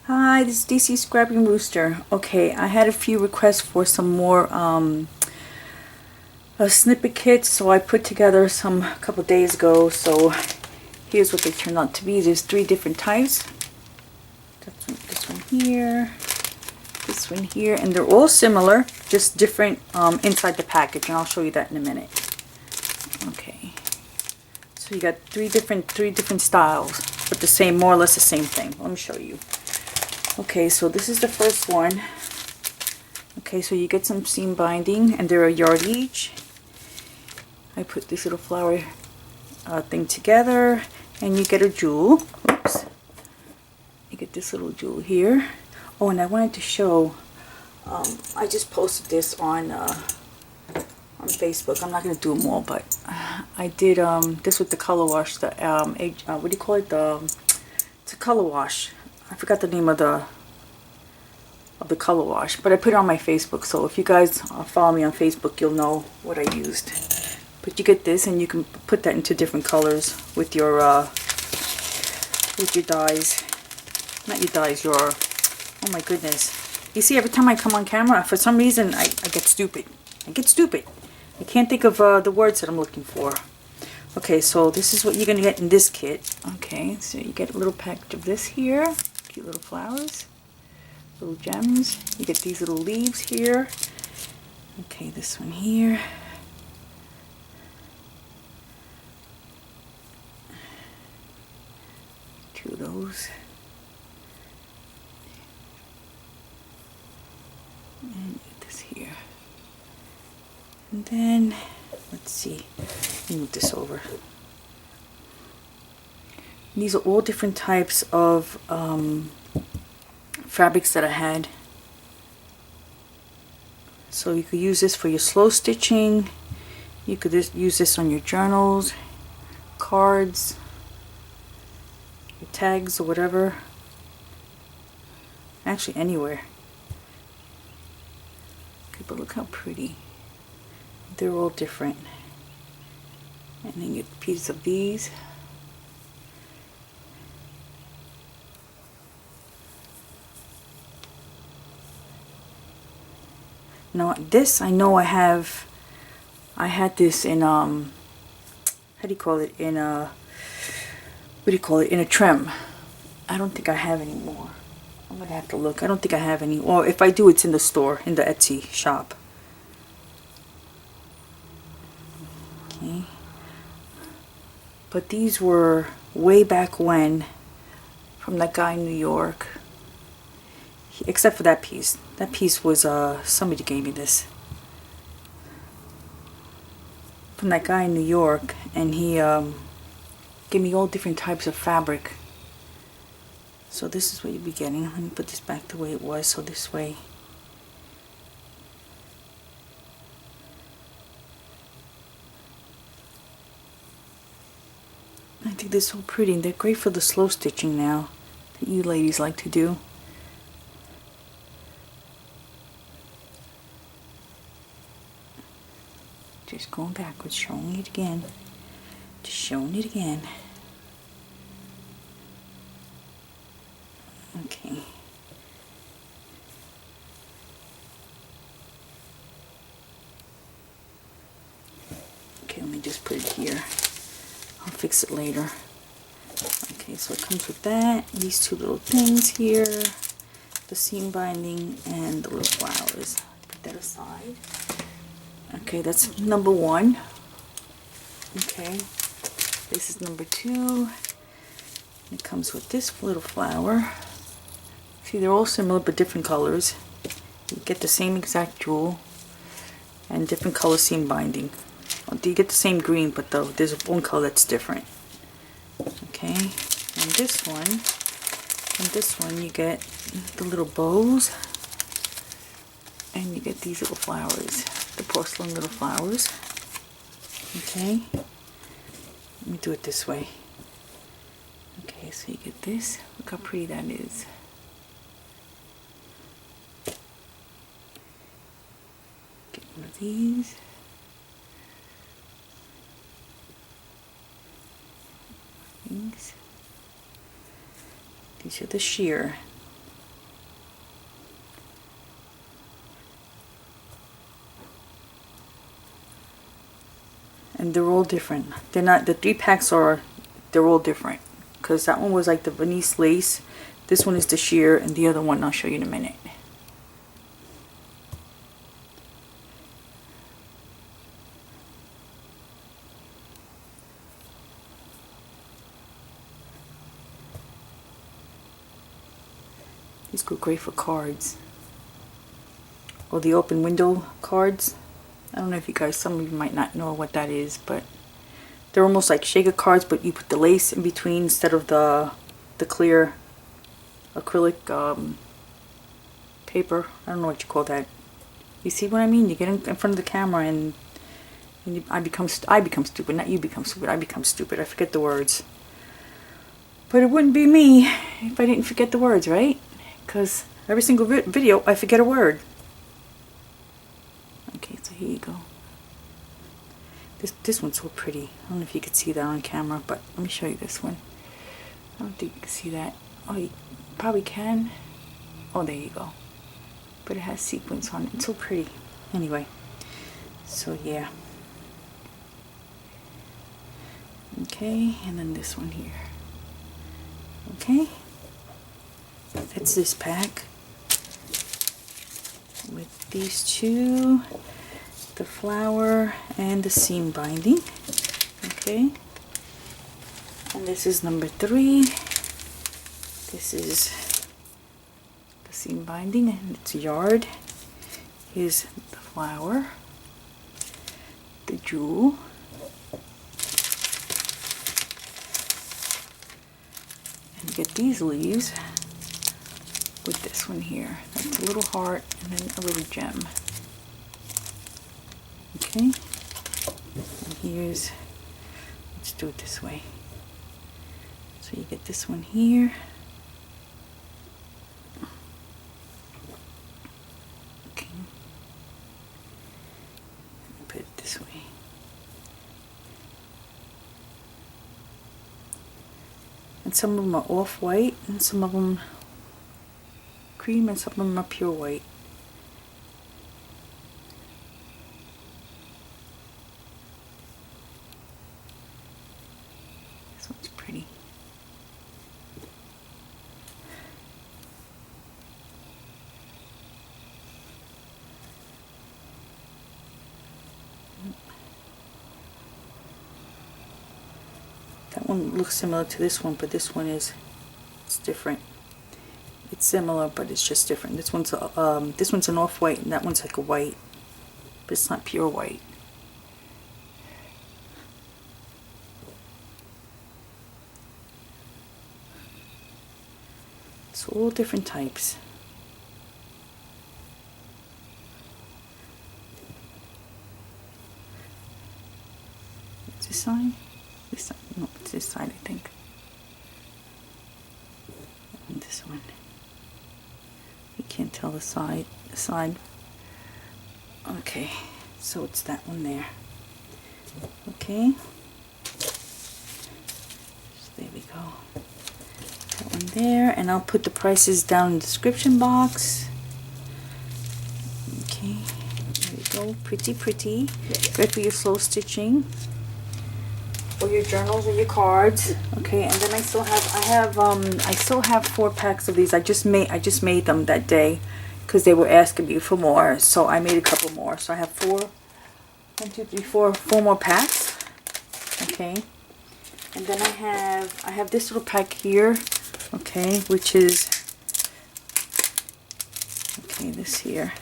Hi, this is DC Scrapping Rooster. Okay, I had a few requests for some more snippet kits, so I put together some a couple days ago. So here's what they turned out to be. There's 3 different types. This one here, this one here, and they're all similar, just different inside the package, and I'll show you that in a minute. Okay, so you got three different styles, but the same, more or less the same thing. Let me show you. Okay, so this is the first one. Okay, so you get some seam binding, and they're a yard each. I put this little flower thing together, and you get a jewel. Oops. You get this little jewel here. Oh, and I wanted to show, I just posted this on Facebook. I'm not going to do them all, but I did this with the color wash, the what do you call it? It's a color wash. I forgot the name of the color wash, but I put it on my Facebook, so if you guys follow me on Facebook, you'll know what I used. But you get this, and you can put that into different colors with your dyes. Not your dyes, your, oh my goodness. You see, every time I come on camera, for some reason, I get stupid. I get stupid. I can't think of the words that I'm looking for. Okay, so this is what you're going to get in this kit. Okay, so you get a little package of this here. Cute little flowers. Little gems. You get these little leaves here. Okay, this one here. Two of those. And this here. And then, let's see. Let me move this over. These are all different types of fabrics that I had. So you could use this for your slow stitching. You could use this on your journals, cards, your tags, or whatever. Actually, anywhere. Okay, but look how pretty. They're all different. And then you get a piece of these. Now this, I know I had this in how do you call it, in a, what do you call it, in a trim. I don't think I have any more. I'm gonna have to look. I don't think I have any, or if I do, it's in the store, in the Etsy shop. Okay, but these were way back when, from that guy in New York. Except for that piece. That piece was, somebody gave me this. From that guy in New York, and he gave me all different types of fabric. So this is what you'll be getting. Let me put this back the way it was, so this way. I think they're so pretty, and they're great for the slow stitching now that you ladies like to do. Just going backwards, showing it again. Just showing it again. Okay. Okay, let me just put it here. I'll fix it later. Okay, so it comes with that. These 2 little things here. The seam binding and the little flowers. Put that aside. Okay, that's number 1. Okay, this is number 2. It comes with this little flower. See, they're all similar but different colors. You get the same exact jewel and different color seam binding. You get the same green, but there's one color that's different. Okay, and this one you get the little bows, and you get these little flowers. The porcelain little flowers. Okay, let me do it this way. Okay, so you get this. Look how pretty that is. Get one of these. These are the sheer. and they're all different. They're not, the 3 packs are, they're all different. Because that one was like the Venise lace. This one is the sheer, and the other one I'll show you in a minute. These go great for cards. Or the open window cards. I don't know if you guys, some of you might not know what that is, but they're almost like shaker cards, but you put the lace in between instead of the clear acrylic paper. I don't know what you call that. You see what I mean? You get in front of the camera and I become stupid. Not you become stupid. I become stupid. I forget the words. But it wouldn't be me if I didn't forget the words, right? Because every single video I forget a word. Okay, so here you go. This one's so pretty. I don't know if you can see that on camera, but let me show you this one. I don't think you can see that. Oh, you probably can. Oh, there you go. But it has sequins on it. It's so pretty. Anyway, so yeah. Okay, and then this one here. Okay, that's this pack with these two, the flower and the seam binding. Okay, and this is number 3. This is the seam binding and it's yard. Here's the flower, the jewel, and you get these leaves with this one here. That's a little heart and then a little gem. Okay, and here's, let's do it this way. So you get this one here. Okay, put it this way. And some of them are off-white and some of them cream and some of them are pure white. This one's pretty. That one looks similar to this one, but this one it's different. It's similar, but it's just different. This one's an off-white, and that one's like a white, but it's not pure white. It's all different types. What's this side? This side? No, it's this side, I think. And this one. You can't tell the side. Okay, so it's that one there. Okay. So there we go. That one there, and I'll put the prices down in the description box. Okay, there we go. Pretty, pretty. Good for your slow stitching, or your journals, or your cards. Okay, and then I still have 4 packs of these. I just made them that day because they were asking me for more, so I made a couple more. So I have 4 more packs. Okay, and then I have this little pack here. Okay, which is this here.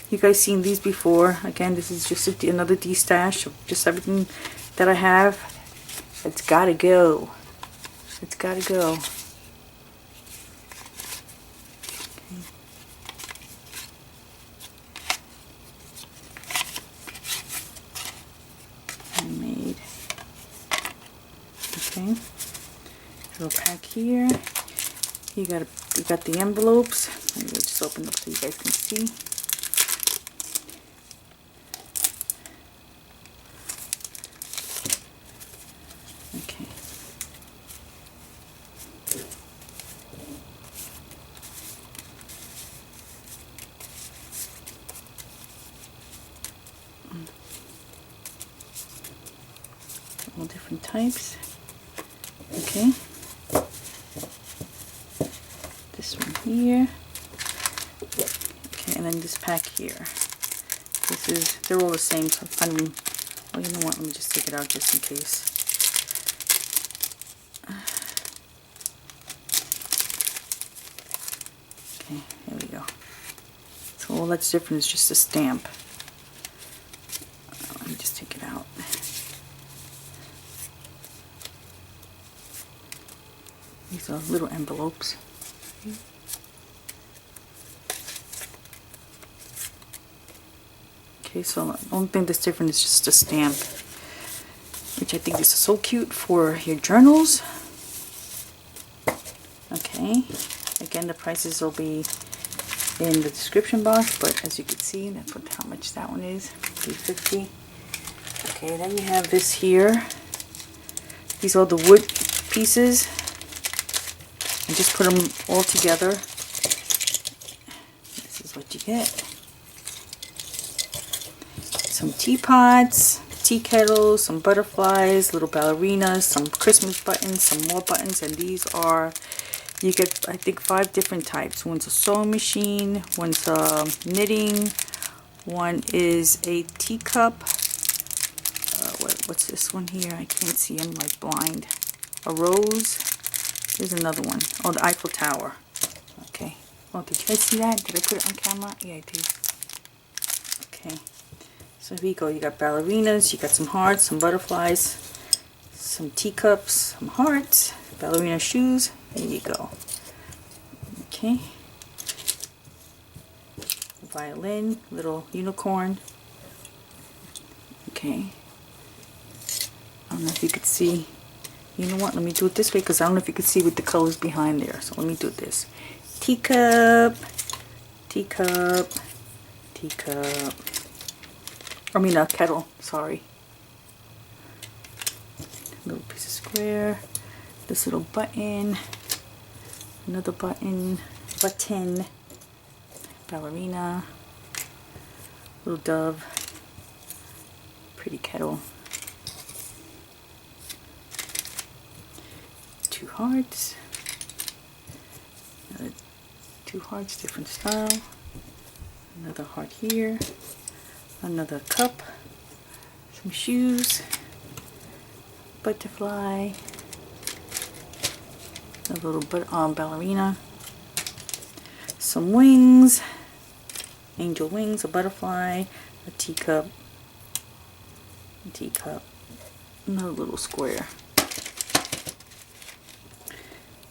You guys seen these before? Again, this is just another de-stash of just everything that I have. It's gotta go. It's gotta go. Okay. Handmade. Okay. Little pack here. You got the envelopes. Let me just open up so you guys can see. Okay. types. Okay. This one here. Okay, and then this pack here. This is, they're all the same, so I find them, oh, you know what, let me just take it out just in case. Okay, there we go. So all that's different is just a stamp. Let me just take it out. These are little envelopes. Okay, so the only thing that's different is just a stamp, which I think is so cute for your journals. Okay, again, the prices will be in the description box, but as you can see, that's what how much that one is, $3.50. Okay, then you have this here. These are the wood pieces. I just put them all together. This is what you get. Some teapots, tea kettles, some butterflies, little ballerinas, some Christmas buttons, some more buttons, and these are, you get, I think, 5 different types. One's a sewing machine, one's a knitting, one is a teacup. What's this one here? I can't see, I'm like blind. A rose. There's another one. Oh, the Eiffel Tower. Okay. Oh, did you guys see that? Did I put it on camera? Yeah, I did. Okay. So here you go. You got ballerinas, you got some hearts, some butterflies, some teacups, some hearts, ballerina shoes. There you go. Okay. Violin, little unicorn. Okay. I don't know if you could see. You know what? Let me do it this way because I don't know if you could see with the colors behind there. So let me do this. Teacup, teacup, teacup. I mean a kettle, sorry. Little piece of square, this little button, another button, ballerina, little dove, pretty kettle, 2 hearts, another 2 hearts, different style, another heart here. Another cup, some shoes, butterfly, a little ballerina, some wings, angel wings, a butterfly, a teacup, another little square.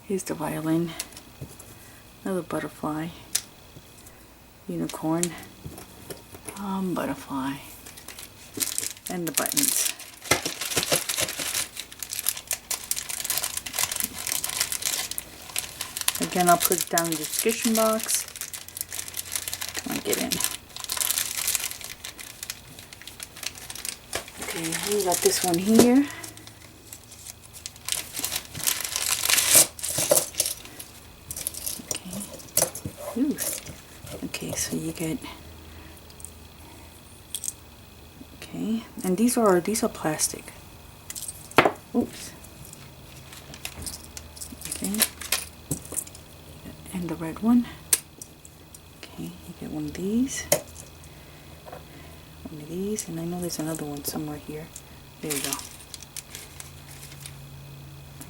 Here's the violin, another butterfly, unicorn, butterfly, and the buttons. Again, I'll put it down in the description box. Come on, get in. Okay, we got this one here. Okay. Ooh. Okay, so you get. Okay, and these are plastic. Oops. Okay, and the red one. Okay, you get one of these, and I know there's another one somewhere here. There you go.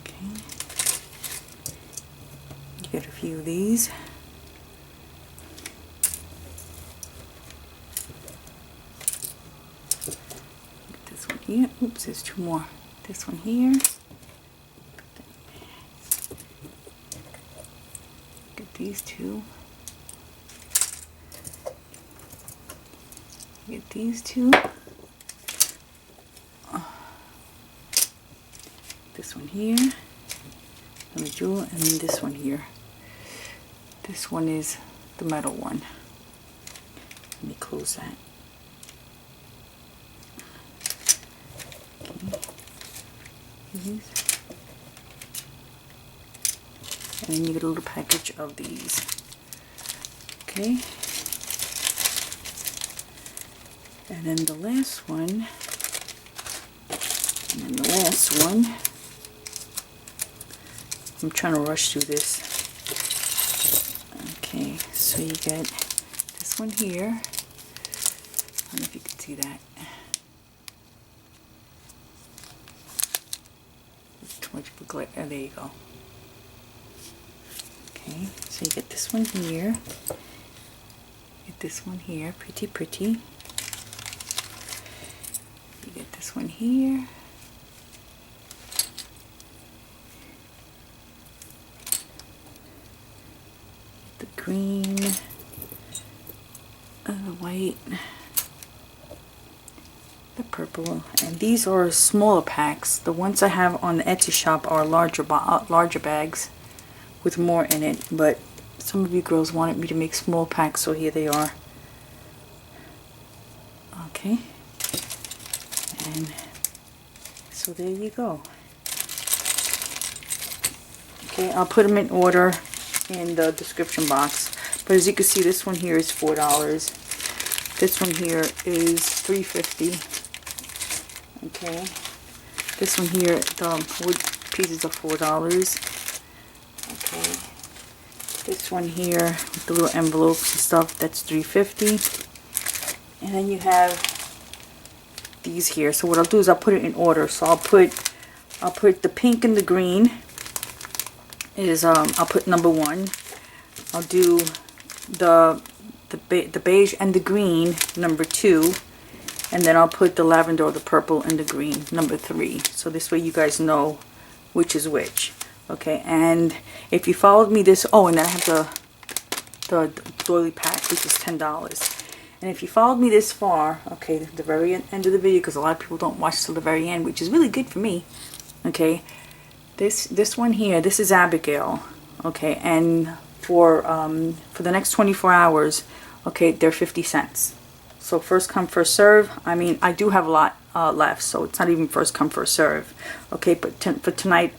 Okay, you get a few of these. Here. Oops, there's 2 more. This one here. Get these 2. Get these 2. This one here. Another jewel, and then this one here. This one is the metal one. Let me close that. These. And then you get a little package of these. Okay. And then the last one And then the last one, I'm trying to rush through this. Okay, so you get this one here. I don't know if you can see that. Too much glare. Oh, there you go. Okay, so you get this one here. Get this one here, pretty pretty. You get this one here. The green, the white, the purple, and these are smaller packs. The ones I have on the Etsy shop are larger bags with more in it, but some of you girls wanted me to make small packs, so here they are. Okay, and so there you go. Okay, I'll put them in order in the description box, but as you can see, this one here is $4. This one here is $3.50. Okay, this one here, the wood pieces are $4. Okay, this one here with the little envelopes and stuff, that's $3.50. And then you have these here. So what I'll do is I'll put it in order. So I'll put the pink and the green is I'll put number 1. I'll do the beige and the green number 2, and then I'll put the lavender or the purple and the green number 3. So this way you guys know which is which. Okay, and if you followed me this, oh, and then I have the Doily Pack, which is $10. And if you followed me this far, okay, the very end of the video, because a lot of people don't watch till the very end, which is really good for me. Okay, this one here, this is Abigail. Okay, and for the next 24 hours, okay, they're 50 cents. So first come, first serve. I mean, I do have a lot left, so it's not even first come, first serve. Okay, but for tonight,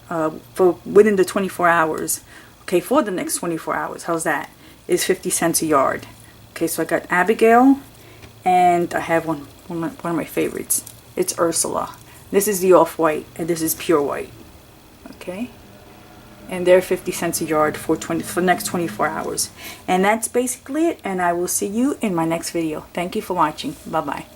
for within the 24 hours, okay, for the next 24 hours, how's that? Is 50 cents a yard. Okay, so I got Abigail, and I have one of my favorites. It's URSULA. This is the off-white, and this is pure white. Okay, and they're 50 cents a yard for the next 24 hours. And that's basically it, and I will see you in my next video. Thank you for watching. Bye-bye.